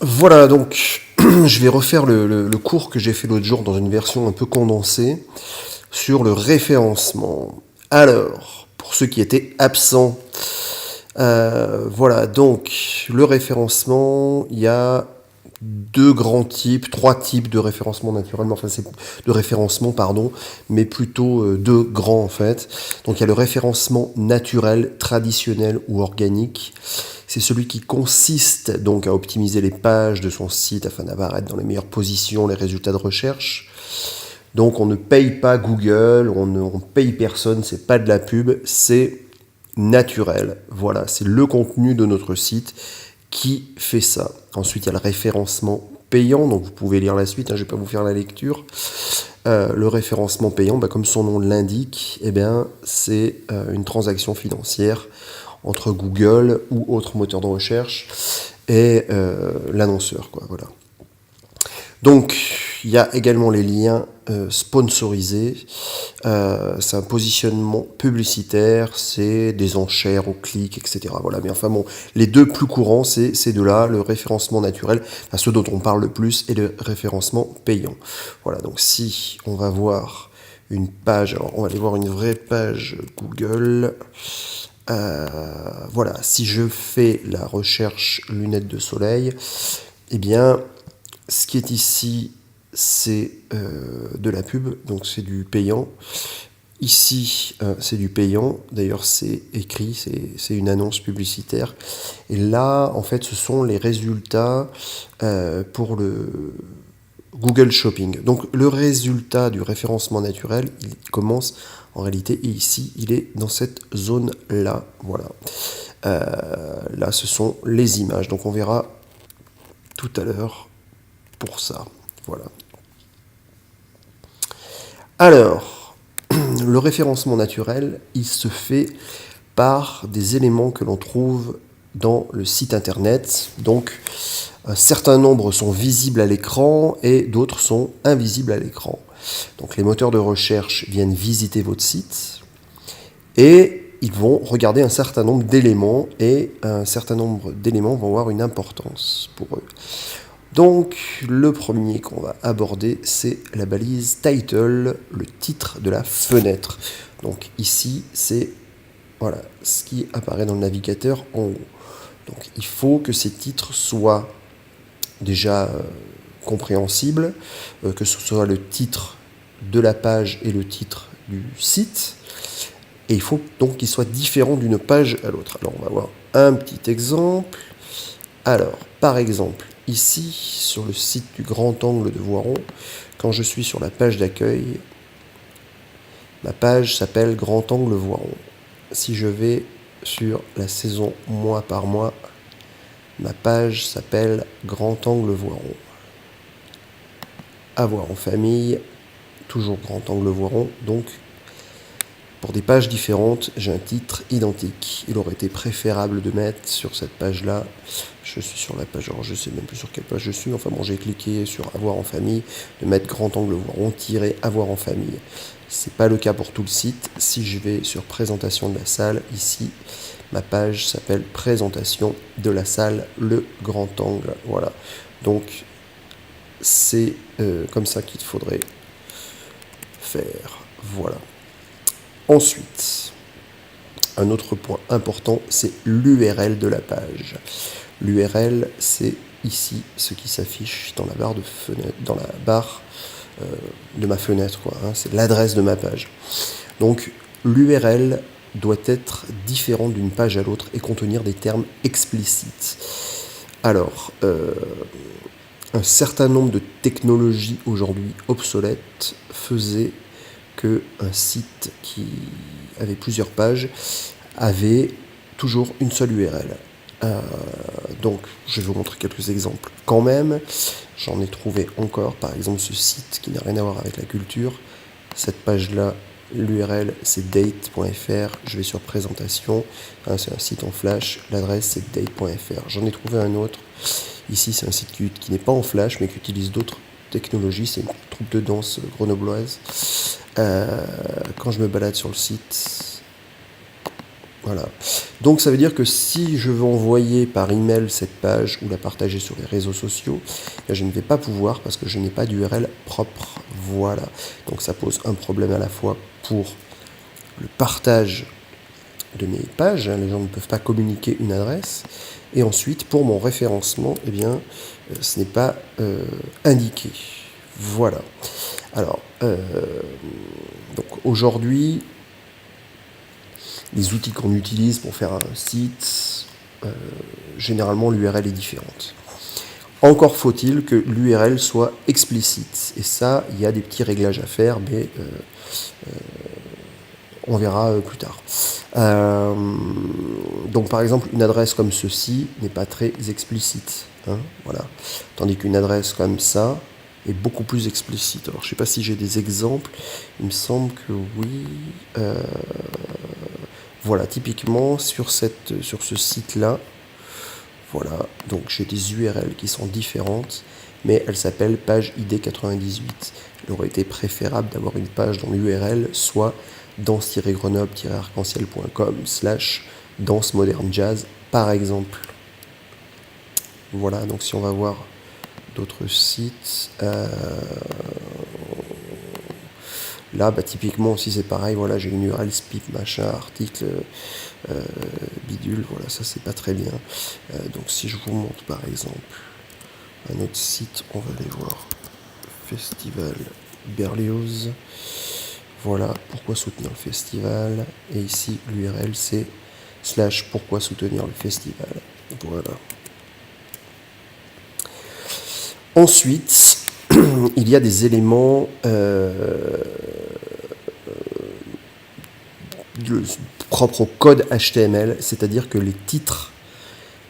Voilà, donc je vais refaire le cours que j'ai fait l'autre jour dans une version un peu condensée sur le référencement. Alors, pour ceux qui étaient absents, voilà, donc le référencement, il y a deux grands types, trois types de référencement naturellement, enfin c'est de référencement pardon, mais plutôt deux grands en fait. Donc il y a le référencement naturel, traditionnel ou organique. C'est celui qui consiste donc à optimiser les pages de son site afin d'apparaître dans les meilleures positions, les résultats de recherche. Donc on ne paye pas Google, on paye personne, c'est pas de la pub, c'est naturel. Voilà, c'est le contenu de notre site qui fait ça. Ensuite, il y a le référencement payant, donc vous pouvez lire la suite, je ne vais pas vous faire la lecture. Le référencement payant, comme son nom l'indique, c'est une transaction financière entre Google ou autre moteur de recherche et l'annonceur. Voilà. Donc, il y a également les liens sponsorisés. C'est un positionnement publicitaire, c'est des enchères au clic, etc. Voilà. Mais enfin bon, les deux plus courants, c'est ces deux-là, le référencement naturel, enfin, ceux dont on parle le plus, et le référencement payant. Voilà. Donc, si on va voir une page, alors on va aller voir une vraie page Google. Voilà. Si je fais la recherche lunettes de soleil, ce qui est ici, c'est de la pub, donc c'est du payant. Ici, c'est du payant. D'ailleurs, c'est écrit, c'est une annonce publicitaire. Et là, en fait, ce sont les résultats pour le Google Shopping. Donc, le résultat du référencement naturel, il commence en réalité, et ici, il est dans cette zone-là. Voilà. Là, ce sont les images. Donc, on verra tout à l'heure pour ça. Voilà. Alors, le référencement naturel, il se fait par des éléments que l'on trouve dans le site internet. Donc, un certain nombre sont visibles à l'écran et d'autres sont invisibles à l'écran. Donc, les moteurs de recherche viennent visiter votre site et ils vont regarder un certain nombre d'éléments et un certain nombre d'éléments vont avoir une importance pour eux. Donc, le premier qu'on va aborder, c'est la balise title, le titre de la fenêtre. Donc ici, c'est voilà, ce qui apparaît dans le navigateur en haut. Donc il faut que ces titres soient déjà compréhensibles, que ce soit le titre de la page et le titre du site. Et il faut donc qu'ils soient différents d'une page à l'autre. Alors on va voir un petit exemple. Alors, par exemple, ici, sur le site du Grand Angle de Voiron, quand je suis sur la page d'accueil, ma page s'appelle Grand Angle Voiron. Si je vais sur la saison mois par mois, ma page s'appelle Grand Angle Voiron. À voir en famille, toujours Grand Angle Voiron, donc pour des pages différentes, j'ai un titre identique. Il aurait été préférable de mettre sur cette page-là. Je suis sur la page, alors je sais même plus sur quelle page je suis. Enfin bon, j'ai cliqué sur Avoir en famille, de mettre Grand Angle Voiron, Avoir en famille. C'est pas le cas pour tout le site. Si je vais sur Présentation de la salle, ici, ma page s'appelle Présentation de la salle, le Grand Angle. Voilà. Donc, c'est comme ça qu'il faudrait faire. Voilà. Ensuite, un autre point important, c'est l'URL de la page. L'URL, c'est ici ce qui s'affiche dans la barre de fenêtre, dans la barre de ma fenêtre, c'est l'adresse de ma page. Donc, l'URL doit être différent d'une page à l'autre et contenir des termes explicites. Alors, un certain nombre de technologies aujourd'hui obsolètes faisaient qu'un site qui avait plusieurs pages avait toujours une seule URL. Donc, je vais vous montrer quelques exemples quand même. J'en ai trouvé encore, par exemple, ce site qui n'a rien à voir avec la culture. Cette page-là, l'URL, c'est date.fr. Je vais sur présentation. C'est un site en flash. L'adresse, c'est date.fr. J'en ai trouvé un autre. Ici, c'est un site qui n'est pas en flash, mais qui utilise d'autres technologies. C'est une troupe de danse grenobloise. Quand je me balade sur le site, voilà. Donc ça veut dire que si je veux envoyer par email cette page ou la partager sur les réseaux sociaux, je ne vais pas pouvoir parce que je n'ai pas d'URL propre. Voilà. Donc ça pose un problème à la fois pour le partage de mes pages, les gens ne peuvent pas communiquer une adresse, et ensuite pour mon référencement, eh bien, ce n'est pas indiqué. Voilà. Alors, donc aujourd'hui, les outils qu'on utilise pour faire un site, généralement l'URL est différente. Encore faut-il que l'URL soit explicite. Et ça, il y a des petits réglages à faire, mais on verra plus tard. Donc par exemple, une adresse comme ceci n'est pas très explicite. Voilà. Tandis qu'une adresse comme ça est beaucoup plus explicite. Alors je ne sais pas si j'ai des exemples. Il me semble que oui. Voilà, typiquement sur ce site-là, voilà, donc j'ai des URL qui sont différentes, mais elles s'appellent page ID 98. Il aurait été préférable d'avoir une page dont l'URL soit danse-grenoble-arc-en-ciel.com/danse moderne jazz, par exemple. Voilà, donc si on va voir d'autres sites, là, typiquement aussi c'est pareil, voilà, j'ai une URL spip, machin, article, bidule, voilà, ça c'est pas très bien. Donc si je vous montre par exemple un autre site, on va aller voir Festival Berlioz. Voilà, pourquoi soutenir le festival. Et ici, l'URL c'est / pourquoi soutenir le festival. Voilà. Ensuite, il y a des éléments propres au code HTML, c'est-à-dire que les titres,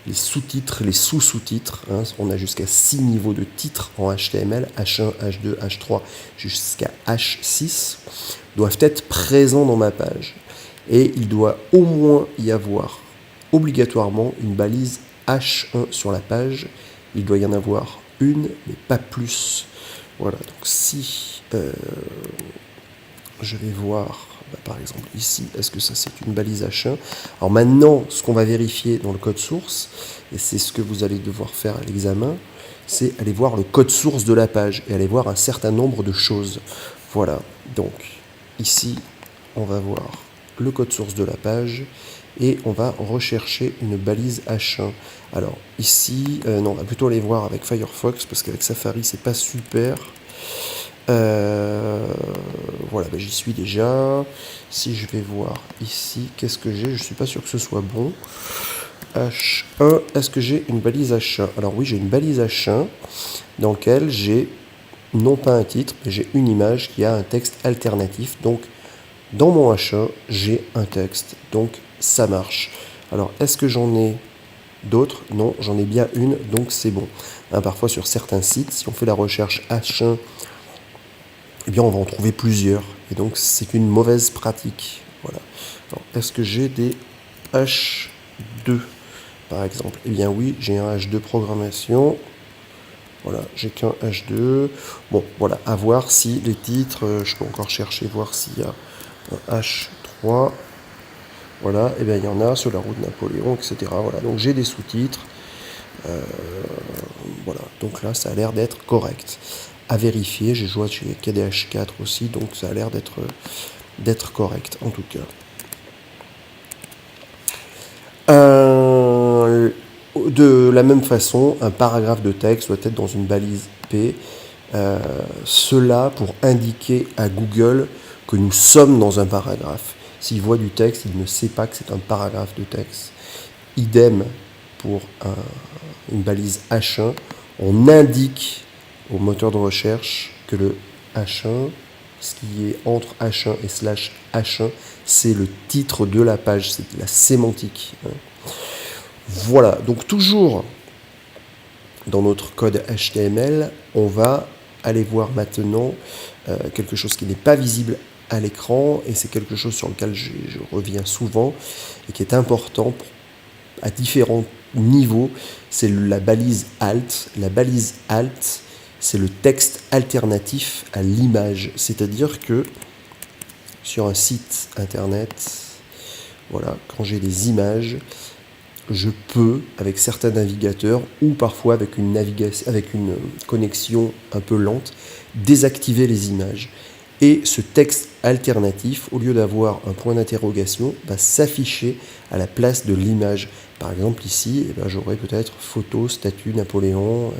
les sous-titres, les sous-sous-titres, on a jusqu'à 6 niveaux de titres en HTML, H1, H2, H3, jusqu'à H6, doivent être présents dans ma page. Et il doit au moins y avoir obligatoirement une balise H1 sur la page. Il doit y en avoir une, mais pas plus. Voilà, donc si je vais voir, par exemple ici, est-ce que ça c'est une balise H1 ? Alors maintenant, ce qu'on va vérifier dans le code source, et c'est ce que vous allez devoir faire à l'examen, c'est aller voir le code source de la page et aller voir un certain nombre de choses. Voilà, donc ici, on va voir le code source de la page et on va rechercher une balise H1. Alors ici, non, on va plutôt aller voir avec Firefox parce qu'avec Safari, c'est pas super. Voilà, j'y suis déjà. Si je vais voir ici, qu'est-ce que j'ai ? Je suis pas sûr que ce soit bon. H1, est-ce que j'ai une balise H1 ? Alors oui, j'ai une balise H1 dans laquelle j'ai non pas un titre, mais j'ai une image qui a un texte alternatif. Donc dans mon H1, j'ai un texte. Donc ça marche. Alors est-ce que j'en ai d'autres ? Non, j'en ai bien une, donc c'est bon. Parfois sur certains sites, si on fait la recherche H1, eh bien on va en trouver plusieurs. Et donc c'est une mauvaise pratique. Voilà. Alors, est-ce que j'ai des H2 par exemple ? Eh bien oui, j'ai un H2 programmation. Voilà, j'ai qu'un H2. Bon, voilà, à voir si les titres, je peux encore chercher, voir s'il y a un H3. Voilà, et bien il y en a sur la route de Napoléon, etc. Voilà, donc j'ai des sous-titres. Voilà, donc là ça a l'air d'être correct. À vérifier, j'ai joué chez KDH4 aussi, donc ça a l'air d'être correct en tout cas. De la même façon, un paragraphe de texte doit être dans une balise P. Cela pour indiquer à Google que nous sommes dans un paragraphe. S'il voit du texte, il ne sait pas que c'est un paragraphe de texte. Idem pour une balise H1. On indique au moteur de recherche que le H1, ce qui est entre H1 et /H1, c'est le titre de la page, c'est la sémantique. Voilà, donc toujours dans notre code HTML, on va aller voir maintenant quelque chose qui n'est pas visible à l'écran, et c'est quelque chose sur lequel je reviens souvent et qui est important à différents niveaux, c'est la balise Alt. La balise Alt, c'est le texte alternatif à l'image. C'est-à-dire que sur un site internet, Voilà, quand j'ai des images, je peux, avec certains navigateurs, ou parfois avec une connexion un peu lente, désactiver les images. Et ce texte alternatif, au lieu d'avoir un point d'interrogation, va s'afficher à la place de l'image. Par exemple, ici, j'aurai peut-être photo, statue, Napoléon,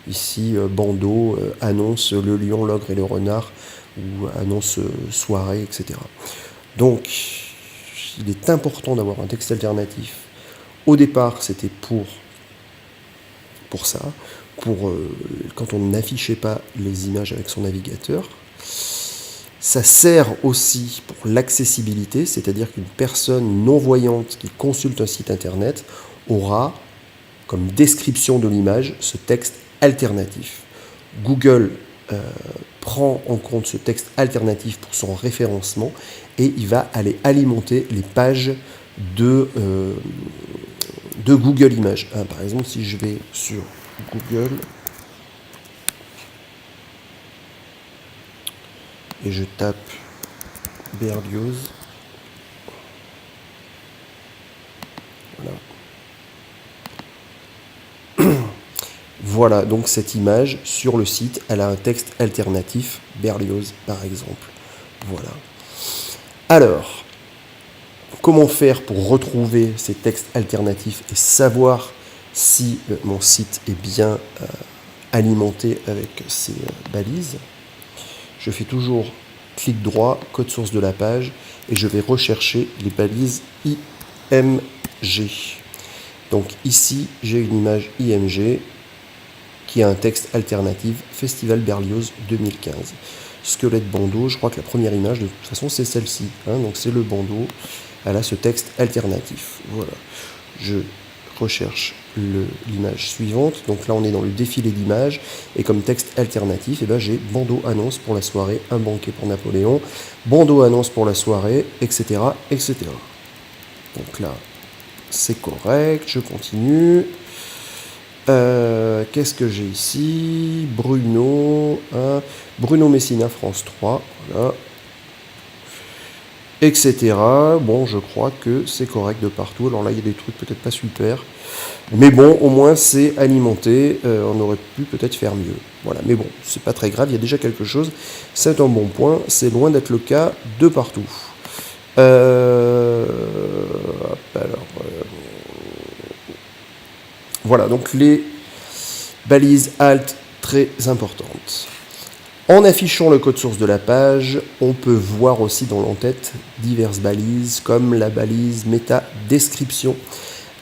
ici, bandeau, annonce le lion, l'ogre et le renard, ou annonce soirée, etc. Donc, il est important d'avoir un texte alternatif. Au départ, c'était pour ça, quand on n'affichait pas les images avec son navigateur. Ça sert aussi pour l'accessibilité, c'est-à-dire qu'une personne non-voyante qui consulte un site internet aura comme description de l'image ce texte alternatif. Google prend en compte ce texte alternatif pour son référencement et il va aller alimenter les pages de Google Images. Par exemple, si je vais sur Google et je tape Berlioz, voilà, donc cette image sur le site, elle a un texte alternatif, Berlioz par exemple. Voilà. Alors, comment faire pour retrouver ces textes alternatifs et savoir si mon site est bien alimenté avec ces balises? Je fais toujours clic droit, code source de la page, et je vais rechercher les balises IMG. Donc ici, j'ai une image IMG qui a un texte alternatif, Festival Berlioz 2015. Squelette bandeau, je crois que la première image, de toute façon, c'est celle-ci. Donc c'est le bandeau, elle a ce texte alternatif. Voilà. Je recherche l'image suivante. Donc là, on est dans le défilé d'images. Et comme texte alternatif, j'ai bandeau annonce pour la soirée, un banquet pour Napoléon, bandeau annonce pour la soirée, etc. etc. Donc là, c'est correct. Je continue. Qu'est-ce que j'ai ici? Bruno Messina, France 3. Voilà. Etc. Bon, je crois que c'est correct de partout. Alors là, il y a des trucs peut-être pas super. Mais bon, au moins, c'est alimenté. On aurait pu peut-être faire mieux. Voilà. Mais bon, c'est pas très grave. Il y a déjà quelque chose. C'est un bon point. C'est loin d'être le cas de partout. Voilà. Donc, les balises alt très importantes. En affichant le code source de la page, on peut voir aussi dans l'entête diverses balises comme la balise méta-description.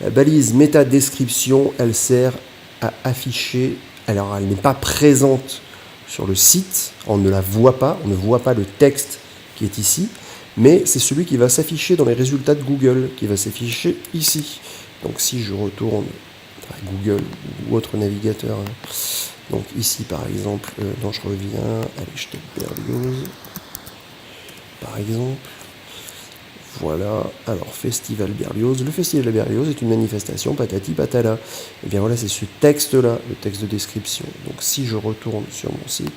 La balise méta-description, elle sert à afficher, alors elle n'est pas présente sur le site, on ne la voit pas, on ne voit pas le texte qui est ici, mais c'est celui qui va s'afficher dans les résultats de Google, qui va s'afficher ici. Donc si je retourne à Google ou autre navigateur, donc ici par exemple, je reviens, allez je tape Berlioz, par exemple, voilà, alors Festival Berlioz, le Festival Berlioz est une manifestation patati patala, et bien voilà c'est ce texte là, le texte de description. Donc si je retourne sur mon site,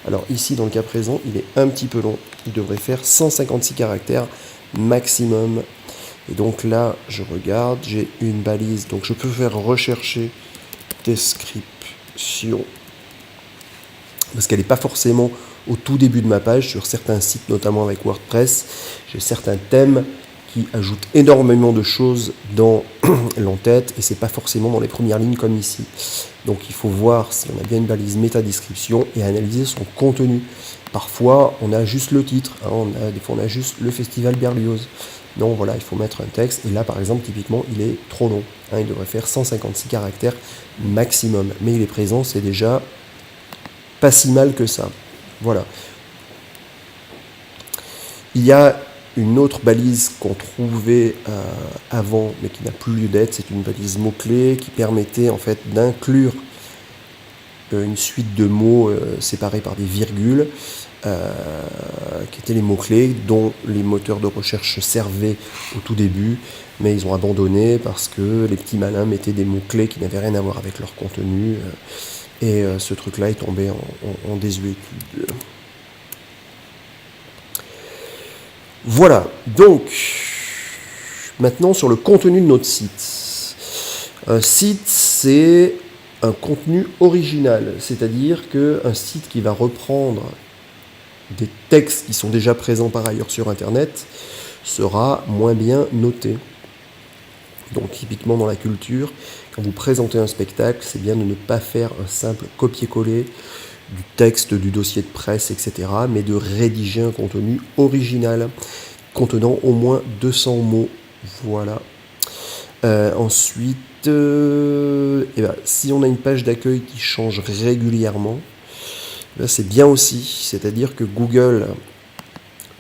alors ici dans le cas présent il est un petit peu long, il devrait faire 156 caractères maximum, et donc là je regarde, j'ai une balise, donc je peux faire rechercher description, parce qu'elle n'est pas forcément au tout début de ma page. Sur certains sites, notamment avec WordPress, j'ai certains thèmes qui ajoutent énormément de choses dans l'entête, et c'est pas forcément dans les premières lignes comme ici. Donc il faut voir si on a bien une balise méta-description et analyser son contenu. Parfois on a juste le titre, des fois on a juste le Festival Berlioz. Non, voilà, il faut mettre un texte, et là par exemple typiquement il est trop long, il devrait faire 156 caractères maximum, mais il est présent, c'est déjà pas si mal que ça. Voilà. Il y a une autre balise qu'on trouvait avant, mais qui n'a plus lieu d'être, c'est une balise mots-clés qui permettait en fait d'inclure une suite de mots séparés par des virgules, qui étaient les mots-clés dont les moteurs de recherche servaient au tout début, mais ils ont abandonné parce que les petits malins mettaient des mots-clés qui n'avaient rien à voir avec leur contenu, et ce truc-là est tombé en désuétude. Voilà, donc Maintenant, sur le contenu de notre site. Un site, c'est un contenu original, c'est-à-dire qu'un site qui va reprendre des textes qui sont déjà présents par ailleurs sur Internet sera moins bien noté. Donc typiquement dans la culture, quand vous présentez un spectacle, c'est bien de ne pas faire un simple copier-coller du texte, du dossier de presse, etc., mais de rédiger un contenu original contenant au moins 200 mots. Voilà. Ensuite, si on a une page d'accueil qui change régulièrement, c'est bien aussi, c'est-à-dire que Google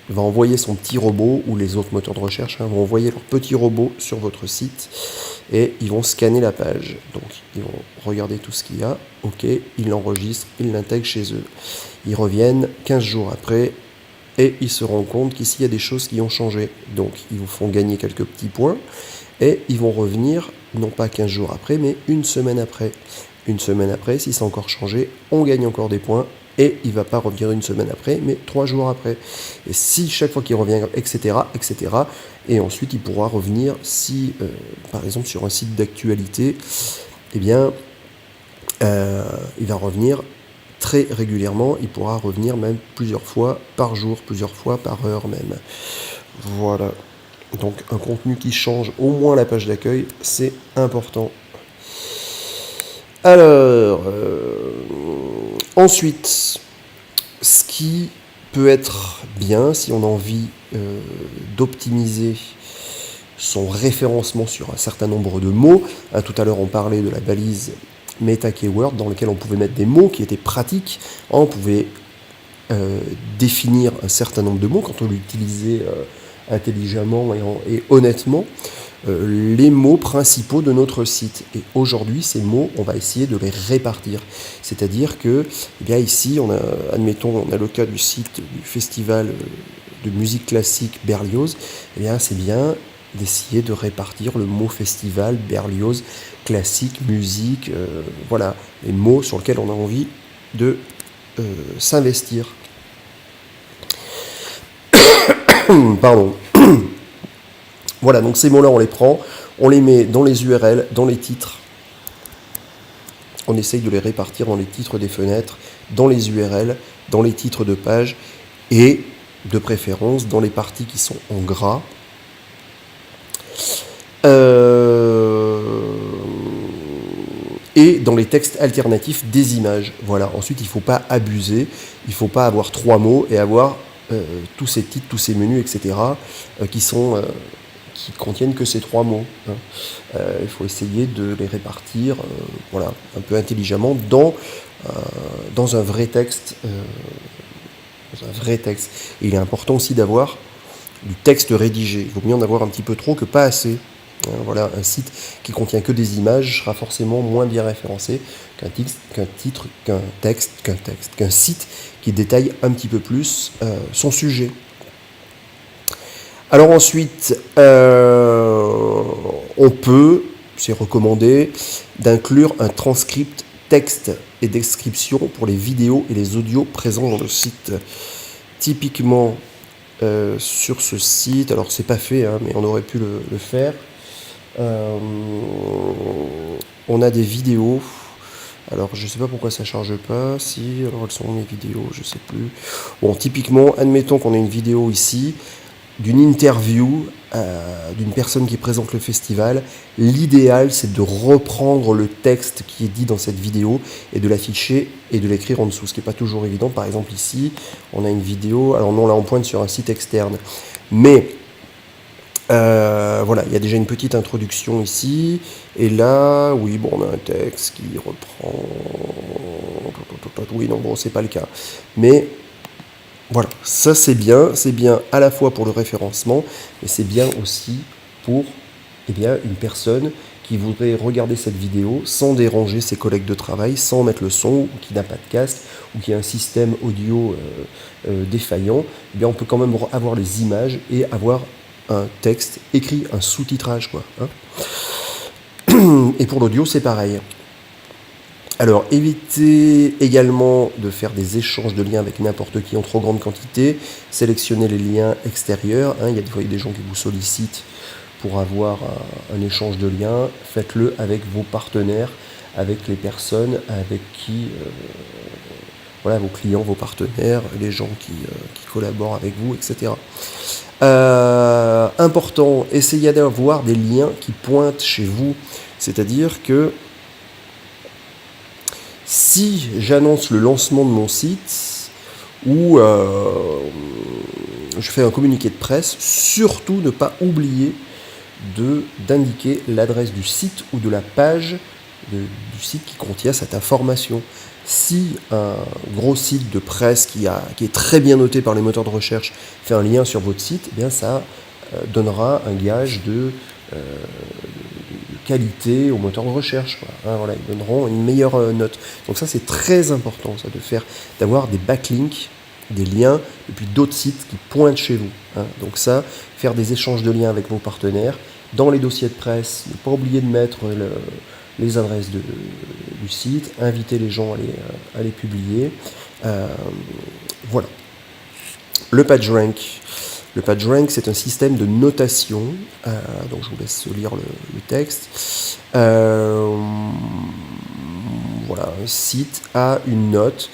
va envoyer son petit robot, ou les autres moteurs de recherche vont envoyer leur petit robot sur votre site, et ils vont scanner la page. Donc ils vont regarder tout ce qu'il y a, ok, ils l'enregistrent, ils l'intègrent chez eux. Ils reviennent 15 jours après, et ils se rendent compte qu'ici il y a des choses qui ont changé. Donc ils vous font gagner quelques petits points, et ils vont revenir, non pas 15 jours après, mais une semaine après. Une semaine après, si c'est encore changé, on gagne encore des points, et il ne va pas revenir une semaine après, mais 3 jours après. Et si chaque fois qu'il revient, etc., et ensuite il pourra revenir si, par exemple, sur un site d'actualité, eh bien, il va revenir très régulièrement, il pourra revenir même plusieurs fois par jour, plusieurs fois par heure même. Voilà. Donc un contenu qui change au moins la page d'accueil, c'est important. Alors, ensuite, ce qui peut être bien si on a envie d'optimiser son référencement sur un certain nombre de mots. Tout à l'heure, on parlait de la balise Meta Keyword dans laquelle on pouvait mettre des mots qui étaient pratiques. On pouvait définir un certain nombre de mots quand on l'utilisait intelligemment et honnêtement. Les mots principaux de notre site. Et aujourd'hui, ces mots, on va essayer de les répartir. C'est-à-dire que, eh bien ici, admettons, on a le cas du site du festival de musique classique Berlioz. Eh bien, c'est bien d'essayer de répartir le mot festival, Berlioz, classique, musique, voilà, les mots sur lesquels on a envie de s'investir. Pardon. Voilà, donc ces mots-là, on les prend, on les met dans les URL, dans les titres. On essaye de les répartir dans les titres des fenêtres, dans les URL, dans les titres de page, et de préférence dans les parties qui sont en gras. Et dans les textes alternatifs des images. Voilà. Ensuite, il ne faut pas abuser, il ne faut pas avoir 3 mots et avoir tous ces titres, tous ces menus, etc., qui contiennent que ces 3 mots. Il faut essayer de les répartir voilà, un peu intelligemment dans un vrai texte. Et il est important aussi d'avoir du texte rédigé. Il vaut mieux en avoir un petit peu trop que pas assez. Voilà, un site qui contient que des images sera forcément moins bien référencé qu'un site qui détaille un petit peu plus son sujet. Alors ensuite, on peut, c'est recommandé, d'inclure un transcript texte et description pour les vidéos et les audios présents dans le site. Typiquement, sur ce site, alors c'est pas fait, mais on aurait pu le faire. On a des vidéos. Alors je sais pas pourquoi ça charge pas. Si, alors elles sont mes vidéos, je sais plus. Bon, typiquement, admettons qu'on ait une vidéo ici d'une interview d'une personne qui présente le festival. L'idéal, c'est de reprendre le texte qui est dit dans cette vidéo et de l'afficher et de l'écrire en dessous, ce qui n'est pas toujours évident. Par exemple, ici, on a une vidéo, alors non, là on pointe sur un site externe, mais voilà, il y a déjà une petite introduction ici, et là, oui, bon, on a un texte qui reprend, oui, non, bon, c'est pas le cas, mais voilà, ça c'est bien à la fois pour le référencement, mais c'est bien aussi pour une personne qui voudrait regarder cette vidéo sans déranger ses collègues de travail, sans mettre le son, ou qui n'a pas de casque, ou qui a un système audio défaillant. Eh bien, on peut quand même avoir les images et avoir un texte écrit, un sous-titrage, quoi. Et pour l'audio, c'est pareil. Alors, évitez également de faire des échanges de liens avec n'importe qui en trop grande quantité. Sélectionnez les liens extérieurs. Il y a des fois des gens qui vous sollicitent pour avoir un échange de liens, faites-le avec vos partenaires, avec les personnes avec qui, voilà, vos clients, vos partenaires, les gens qui collaborent avec vous, etc. Important, essayez d'avoir des liens qui pointent chez vous, c'est-à-dire que si j'annonce le lancement de mon site ou je fais un communiqué de presse, surtout ne pas oublier d'indiquer l'adresse du site ou de la page du site qui contient cette information. Si un gros site de presse qui est très bien noté par les moteurs de recherche fait un lien sur votre site, eh bien ça donnera un gage de qualité au moteur de recherche, quoi. Hein, voilà, ils donneront une meilleure note. Donc ça, c'est très important, ça, d'avoir des backlinks, des liens depuis d'autres sites qui pointent chez vous. Hein. Donc ça, faire des échanges de liens avec vos partenaires. Dans les dossiers de presse, ne pas oublier de mettre les adresses du site, inviter les gens à les publier. Voilà. Le PageRank. Le PageRank, c'est un système de notation. Donc je vous laisse lire le texte. Voilà, un site a une note.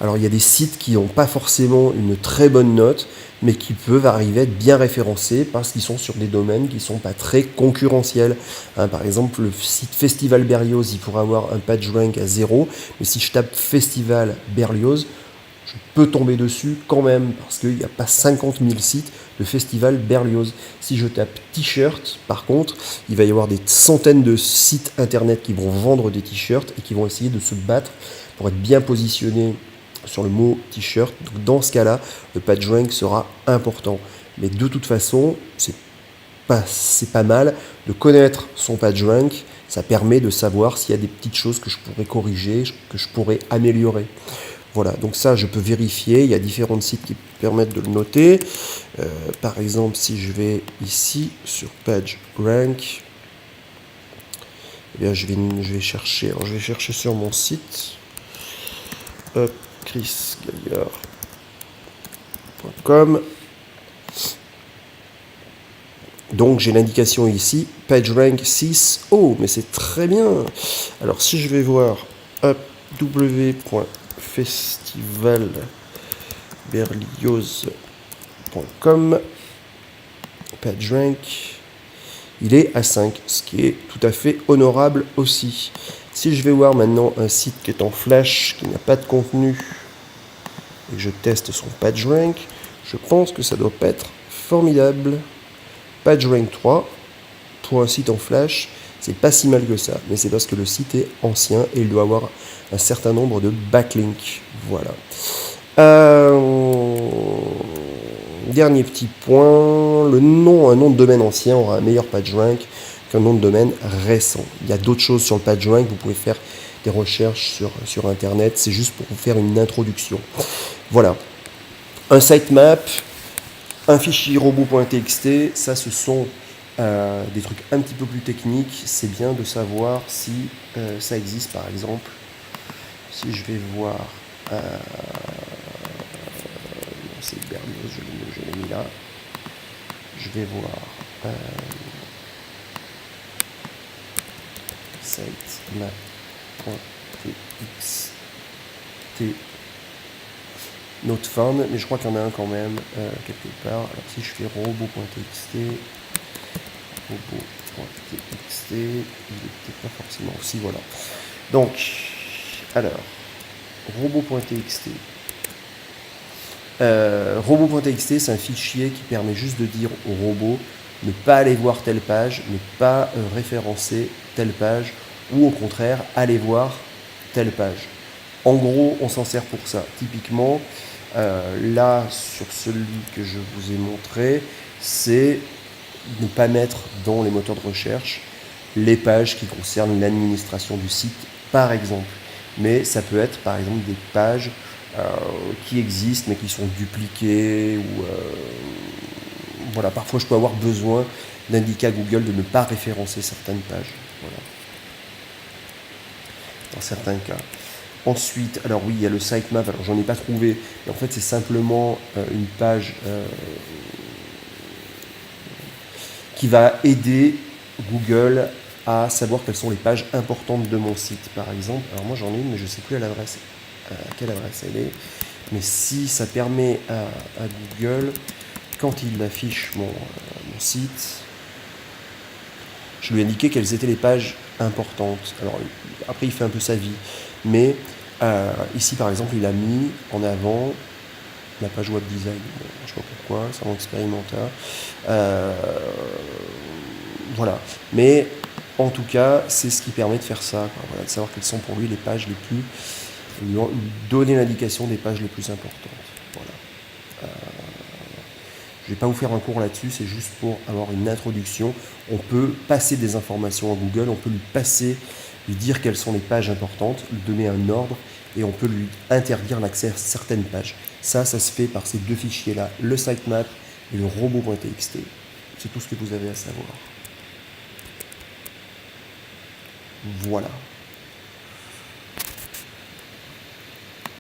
Alors il y a des sites qui n'ont pas forcément une très bonne note, mais qui peuvent arriver à être bien référencés parce qu'ils sont sur des domaines qui ne sont pas très concurrentiels. Hein, par exemple, le site Festival Berlioz, il pourrait avoir un PageRank à 0, mais si je tape Festival Berlioz, je peux tomber dessus quand même, parce qu'il n'y a pas 50 000 sites de Festival Berlioz. Si je tape t-shirt, par contre, il va y avoir des centaines de sites internet qui vont vendre des t-shirts et qui vont essayer de se battre pour être bien positionnés sur le mot t-shirt. Donc dans ce cas-là, le PageRank sera important. Mais de toute façon, c'est pas mal de connaître son PageRank. Ça permet de savoir s'il y a des petites choses que je pourrais corriger, que je pourrais améliorer. Voilà, donc ça, je peux vérifier. Il y a différents sites qui permettent de le noter. Par exemple, si je vais ici sur PageRank, eh bien, je vais chercher. Alors, je vais chercher sur mon site. chrisgaillard.com. Donc j'ai l'indication ici, PageRank 6. Oh, mais c'est très bien. Alors si je vais voir www.festivalberlioz.com, PageRank, il est à 5, ce qui est tout à fait honorable aussi. Si je vais voir maintenant un site qui est en flash, qui n'a pas de contenu, et que je teste son PageRank, je pense que ça doit pas être formidable. PageRank 3, pour un site en flash, c'est pas si mal que ça, mais c'est parce que le site est ancien et il doit avoir un certain nombre de backlinks. Voilà. Dernier petit point, un nom de domaine ancien aura un meilleur PageRank qu'un nom de domaine récent. Il y a d'autres choses sur le PageRank, vous pouvez faire des recherches sur Internet, c'est juste pour vous faire une introduction. Voilà. Un sitemap, un fichier robot.txt, ça ce sont des trucs un petit peu plus techniques. C'est bien de savoir si ça existe, par exemple. Si je vais voir, c'est Berlioz, je l'ai mis là. Je vais voir sitemap.txt not found, mais je crois qu'il y en a un quand même quelque part. Alors si je fais robot.txt, il n'était pas forcément aussi, voilà. Donc, alors, robot.txt. Robot.txt, c'est un fichier qui permet juste de dire au robot ne pas aller voir telle page, ne pas référencer telle page, ou au contraire, aller voir telle page. En gros, on s'en sert pour ça. Typiquement, là, sur celui que je vous ai montré, c'est ne pas mettre dans les moteurs de recherche les pages qui concernent l'administration du site, par exemple. Mais ça peut être, par exemple, des pages qui existent, mais qui sont dupliquées. Ou, voilà. Parfois, je peux avoir besoin d'indiquer à Google de ne pas référencer certaines pages. Voilà. Dans certains cas. Ensuite, alors oui, il y a le sitemap, alors j'en ai pas trouvé, mais en fait c'est simplement une page qui va aider Google à savoir quelles sont les pages importantes de mon site, par exemple. Alors moi j'en ai une, mais je ne sais plus à quelle adresse elle est. Mais si ça permet à Google, quand il affiche mon site, je lui ai indiqué quelles étaient les pages importantes. Alors après il fait un peu sa vie, mais ici par exemple il a mis en avant la page web design. Bon, je ne sais pas pourquoi, c'est en expérimental. Voilà. Mais en tout cas, c'est ce qui permet de faire ça, quoi. Voilà, de savoir quelles sont pour lui les pages les plus... lui donner l'indication des pages les plus importantes. Voilà. Je ne vais pas vous faire un cours là-dessus, c'est juste pour avoir une introduction. On peut passer des informations à Google, on peut lui dire quelles sont les pages importantes, lui donner un ordre, et on peut lui interdire l'accès à certaines pages. Ça se fait par ces deux fichiers-là, le sitemap et le robot.txt. C'est tout ce que vous avez à savoir. Voilà.